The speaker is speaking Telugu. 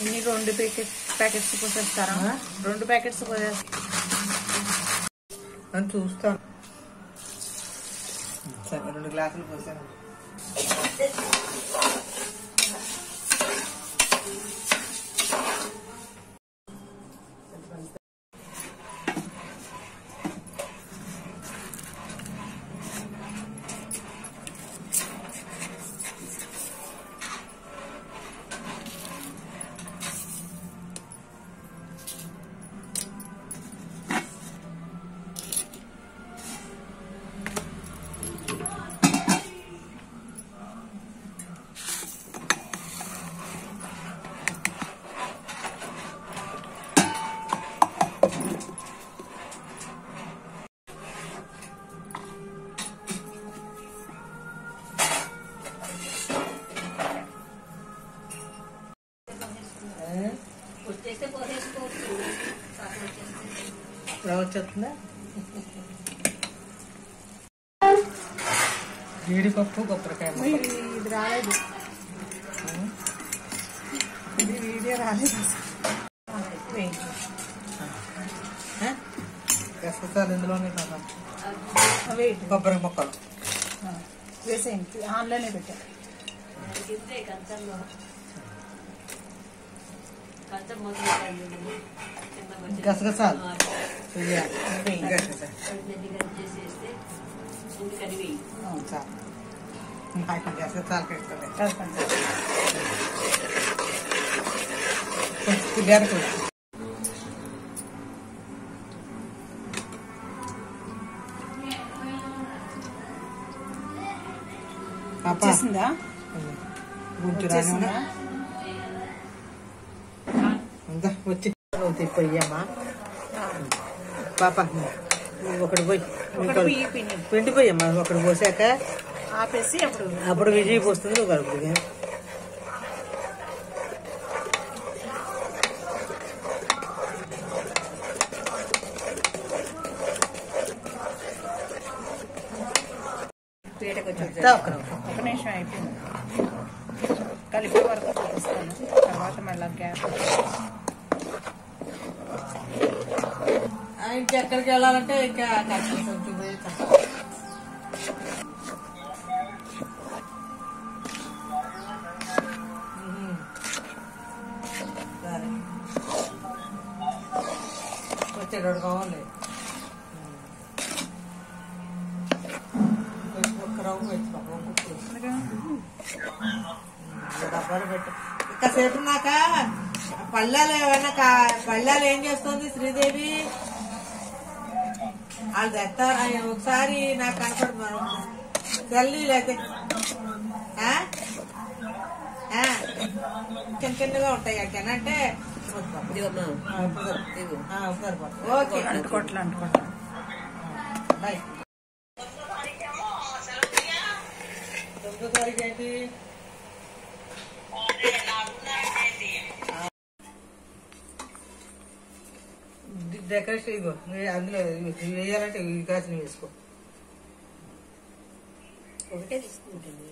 ఇన్ని 2 ప్యాకెట్స్ పోసేస్తారా? 2 ప్యాకెట్స్ పోసేస్తాను చూస్తాను. సరే 2 గ్లాసులు పోసాను. వచ్చేస్తుందా? జీడిపప్పు కొబ్బరికాయ ఇది రాలేదు, ఇది వీడియో రాలేదు. గసగసాలు ఇందులోనే కదా, కొబ్బరి ముక్కలు వేసేయండి. ఆన్లైనే పెట్టాను. గసగసాలు వచ్చేసిందా? వచ్చి తిప్పయ్యమ్మా పాప, ఒకటి పోయి పిండి పోయమ్మా. ఒకటి పోసాక ఆపేసి అప్పుడు విజయ్ పోస్తుంది. నువ్వు కలుపుతుంది. ఒక నిమిషం అయిపోయింది. కలిపే వరకు చూపిస్తాను, తర్వాత మళ్ళీ గ్యాప్. ఇంకెక్కడికి వెళ్ళాలంటే ఇంకా వచ్చేటోడు కావాలి. ఒక్క రవ్వు వేసుకో, డబ్బాలు పెట్టు. ఇంకాసేపు నాక పళ్ళాలు ఏమన్నా పళ్ళాలు ఏం చేస్తుంది శ్రీదేవి? వాళ్ళు తెస్తారు. ఒకసారి నాకు కనపడు తల్లి లేకపోతే చిన్న చిన్నగా ఉంటాయి. అంటే ఓకే అంటుకోట్లా బాయ్. 9వ తారీఖు ఏంటి? డెకరేషన్ ఇగో అందులో వేయాలంటే ఈ కాసిన వేసుకో. ఒకటే తీసుకుంటుంది.